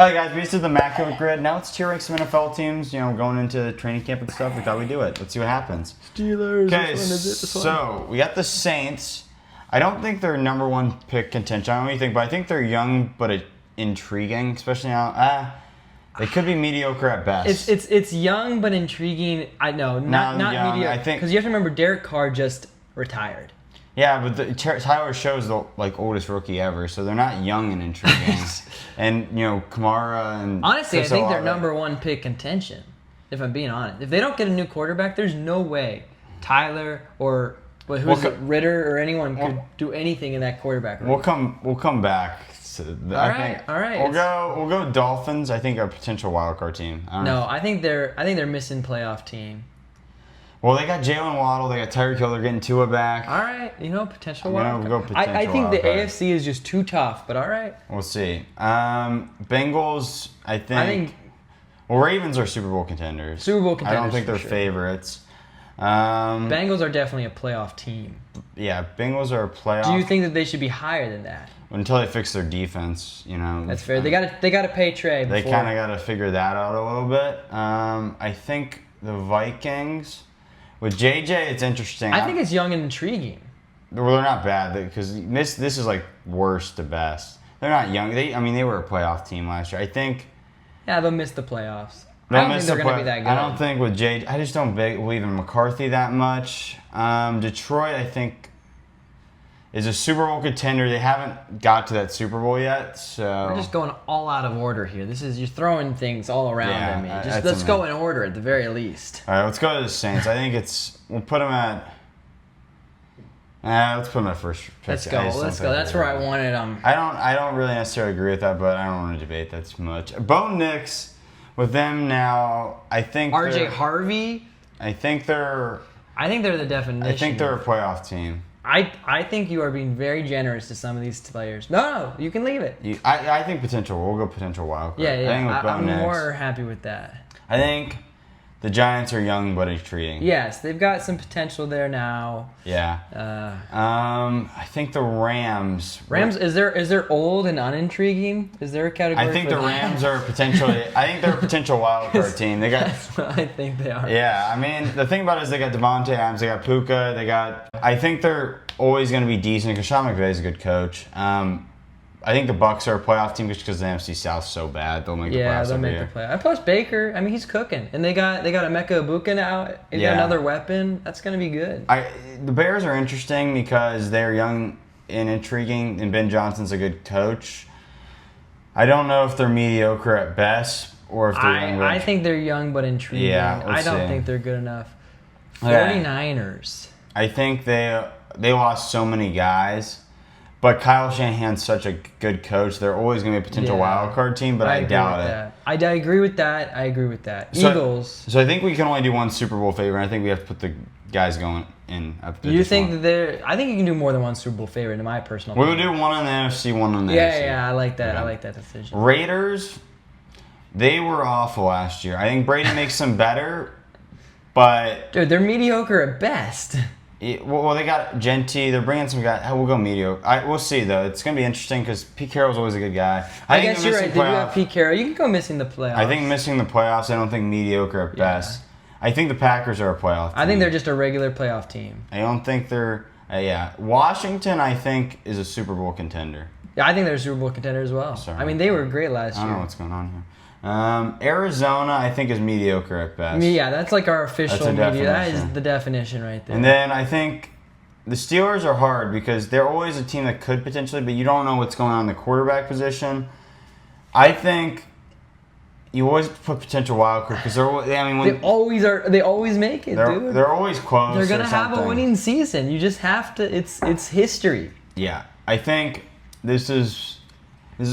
All right, guys, we just did the Immaculate Grid. Now let's tier rank some NFL teams. You know, going into training camp and stuff. We thought we'd do it. Let's see what happens. Steelers. Okay, so we got the Saints. I don't think they're number one pick contention. I don't know what you think, but I think they're young but intriguing, especially now. They could be mediocre at best. It's young but intriguing. I know, not young, mediocre. I think, because you have to remember Derek Carr just retired. Yeah, but Tyler Show's the oldest rookie ever, so they're not young and intriguing. And Kamara and honestly, Chris I think Olave. they're number one pick contention. If I'm being honest, if they don't get a new quarterback, there's no way Tyler or Ritter or anyone could do anything in that quarterback room. We'll come back. All right. We'll go Dolphins. I think a potential wildcard team. I think they're missing playoff team. Well, they got Jalen Waddle, they got Tyreek Hill, they're getting Tua back. All right, potential wild card. I think the AFC is just too tough, but all right. We'll see. Bengals, I think. Well, Ravens are Super Bowl contenders. I don't think they're favorites. Bengals are definitely a playoff team. Yeah, Bengals are a playoff. Do you think that they should be higher than that? Until they fix their defense, That's fair. They got to pay Trey. They kind of got to figure that out a little bit. I think the Vikings. With JJ, it's interesting. I think it's young and intriguing. Well, they're not bad because this is like worst to best. They're not young. They were a playoff team last year. I think. Yeah, they'll miss the playoffs. I don't think they're going to be that good. I don't think with JJ. I just don't believe in McCarthy that much. Detroit, I think, is a Super Bowl contender. They haven't got to that Super Bowl yet, so we're just going all out of order here. You're throwing things all around at me. Let's go in order at the very least. All right, let's go to the Saints. I think we'll put them at. Let's put them at first pick. Let's go. That's where I wanted them. I don't really necessarily agree with that, but I don't want to debate that too much. Bo Nix, with them now, I think. RJ Harvey. I think they're the definition. I think they're a playoff team. I think you are being very generous to some of these players. No, you can leave it. I think potential. We'll go potential wild card. Yeah. I'm more happy with that. I think the Giants are young but intriguing. Yes, they've got some potential there now. Yeah. I think the Rams. Is there old and unintriguing? Is there a category? I think the Rams are potentially. I think they're a potential wild card team. They got. That's what I think they are. Yeah, I mean the thing about it is they got Devontae Adams, they got Puka, they got. I think they're always going to be decent because Sean McVay is a good coach. I think the Bucs are a playoff team just because the NFC South's so bad. They'll make the playoffs. Yeah, they'll make the playoffs. Plus Baker, he's cooking, and they got Emeka Egbuka now. They got another weapon. That's gonna be good. The Bears are interesting because they're young and intriguing, and Ben Johnson's a good coach. I don't know if they're mediocre at best or if they're young. I think they're young but intriguing. Yeah, I don't think they're good enough. 49ers. I think they lost so many guys. But Kyle Shanahan's such a good coach. They're always going to be a potential wild card team, but I doubt it. I agree with that. Eagles. So I think we can only do one Super Bowl favorite. I think we have to put the guys going in. You think that I think you can do more than one Super Bowl favorite, in my personal opinion. We'll do one on the NFC, one on the AFC. Yeah, I like that. Okay. I like that decision. Raiders, they were awful last year. I think Brady makes them better, but... Dude, they're mediocre at best. Well, they got Genti. They're bringing some guys. We'll go mediocre. We'll see, though. It's going to be interesting because Pete Carroll's always a good guy. I guess you're right. They do have Pete Carroll. You can go missing the playoffs. I think missing the playoffs. I don't think mediocre at best. I think the Packers are a playoff team. I think they're just a regular playoff team. I don't think they're... Washington, I think, is a Super Bowl contender. Yeah, I think they're a Super Bowl contender as well. Sorry. They were great last year. I don't know what's going on here. Arizona, I think, is mediocre at best. Yeah, that's like our official media. That is the definition right there. And then I think the Steelers are hard because they're always a team that could potentially, but you don't know what's going on in the quarterback position. I think you always put potential wild card because they always are. They always make it, dude. They're always close. They're gonna have a winning season. You just have to. It's history. Yeah, I think this is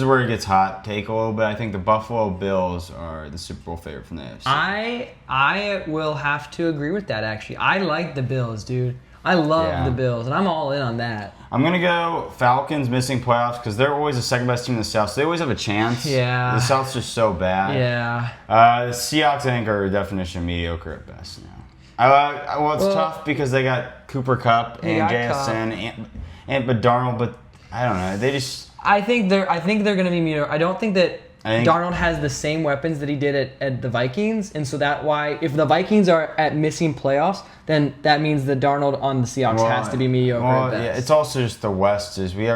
where it gets hot. Take a little bit. I think the Buffalo Bills are the Super Bowl favorite from the AFC. I will have to agree with that. Actually, I like the Bills, dude. I love the Bills, and I'm all in on that. I'm going to go Falcons missing playoffs because they're always the second best team in the South, so they always have a chance. Yeah. The South's just so bad. Yeah. The Seahawks, I think, are a definition of mediocre at best now. It's tough because they got Cooper Kupp and JSN, but Darnold, but I don't know. They just... I think they're going to be mediocre. I don't think that Darnold has the same weapons that he did at the Vikings, and so that why if the Vikings are at missing playoffs, then that means that Darnold on the Seahawks has to be mediocre at best. Yeah, it's also just the West is we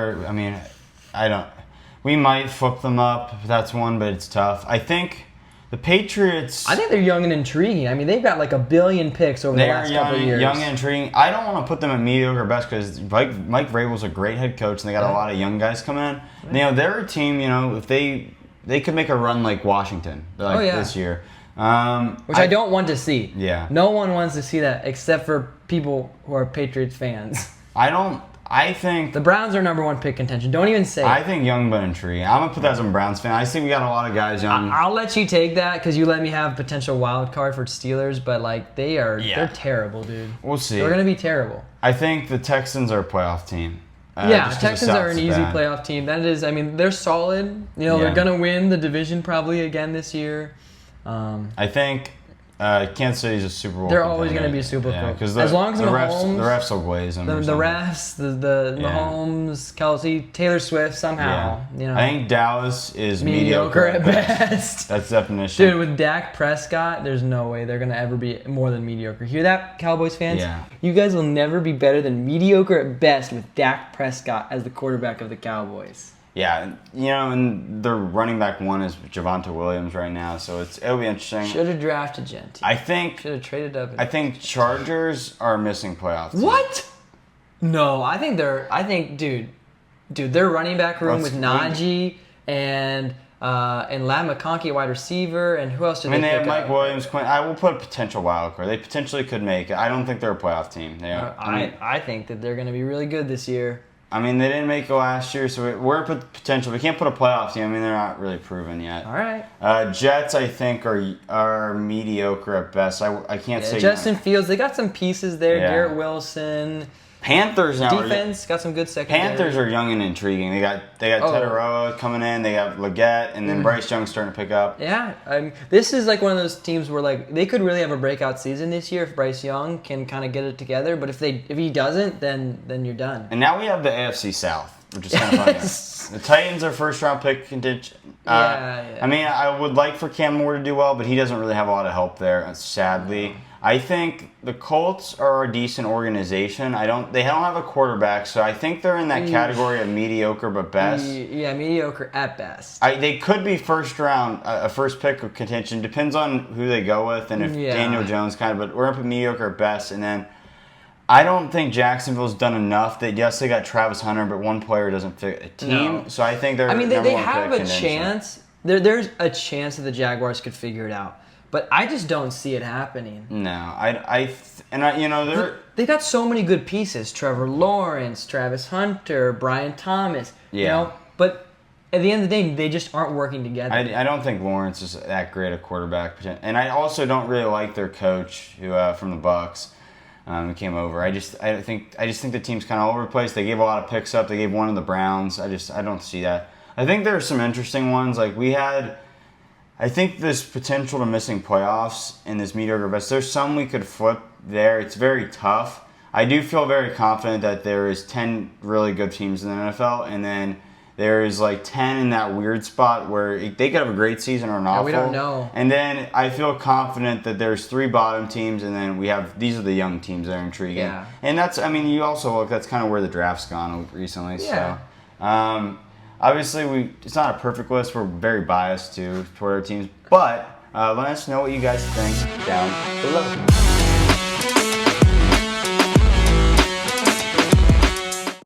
might flip them up if that's one, but it's tough. I think the Patriots. I think they're young and intriguing. I mean, they've got like 1 billion picks over the last couple of years. Young and intriguing. I don't want to put them at mediocre best because Mike Vrabel's a great head coach, and they got a lot of young guys coming in. Yeah. They're a team. If they could make a run like Washington this year. Which I don't want to see. Yeah. No one wants to see that except for people who are Patriots fans. I think the Browns are #1 pick contention. Don't even say I think young but intriguing. I'm gonna put that as a Browns fan. I think we got a lot of guys young. I'll let you take that because you let me have potential wild card for Steelers, but they're terrible, dude. We'll see. They're gonna be terrible. I think the Texans are a playoff team. Texans are an easy playoff team. That is, they're solid. They're gonna win the division probably again this year. I think Kansas City's a Super Bowl. They're always going to be a Super Bowl. Because as long as the refs will glaze them. The refs, the Mahomes, Kelsey, Taylor Swift somehow. I think Dallas is mediocre at best. That's the definition. Dude, with Dak Prescott, there's no way they're going to ever be more than mediocre. Hear that, Cowboys fans? Yeah. You guys will never be better than mediocre at best with Dak Prescott as the quarterback of the Cowboys. Yeah, and their running back one is Javonte Williams right now, so it'll be interesting. Should have drafted Genty. Should have traded up. I think Chargers are missing playoff team. What? No, dude, their running back room with Najee and Lam McConkey wide receiver, and who else did they pick have Mike Williams. I will put a potential wild card. They potentially could make it. I don't think they're a playoff team. I think that they're going to be really good this year. They didn't make it last year, so we're potential. We can't put a playoff team. They're not really proven yet. All right. Jets, I think, are mediocre at best. I can't say. Justin Fields, they got some pieces there. Yeah. Garrett Wilson. Panthers now. Defense got some good secondary. Panthers are young and intriguing. They got Tedoroa coming in. They got Leggett, and then Bryce Young's starting to pick up. Yeah, this is like one of those teams where they could really have a breakout season this year if Bryce Young can kind of get it together. But if he doesn't, then you're done. And now we have the AFC South, which is kind of funny. The Titans are first-round pick contention. I would like for Cam Moore to do well, but he doesn't really have a lot of help there, sadly. I think the Colts are a decent organization. They don't have a quarterback, so I think they're in that category of mediocre but best. Yeah, mediocre at best. They could be first round, a first pick of contention. Depends on who they go with and if Daniel Jones but we're up at mediocre at best. And then I don't think Jacksonville's done enough. They got Travis Hunter, but one player doesn't fit a team. No. So I think they're. They have a chance. There's a chance that the Jaguars could figure it out. But I just don't see it happening. No, they got so many good pieces: Trevor Lawrence, Travis Hunter, Brian Thomas. But at the end of the day, they just aren't working together. I don't think Lawrence is that great a quarterback, and I also don't really like their coach who from the Bucs. Who came over. I just think the team's kind of all over the place. They gave a lot of picks up. They gave one to the Browns. I don't see that. I think there are some interesting ones. Like we had. I think there's potential to missing playoffs in this mediocre best. There's some we could flip there. It's very tough. I do feel very confident that there is 10 really good teams in the NFL, and then there is 10 in that weird spot where they could have a great season or an awful. We don't know. And then I feel confident that there's 3 bottom teams, and then these are the young teams that are intriguing. Yeah. And you also look, that's kind of where the draft's gone recently. Yeah. So, obviously, it's not a perfect list. We're very biased toward our teams. But let us know what you guys think down below.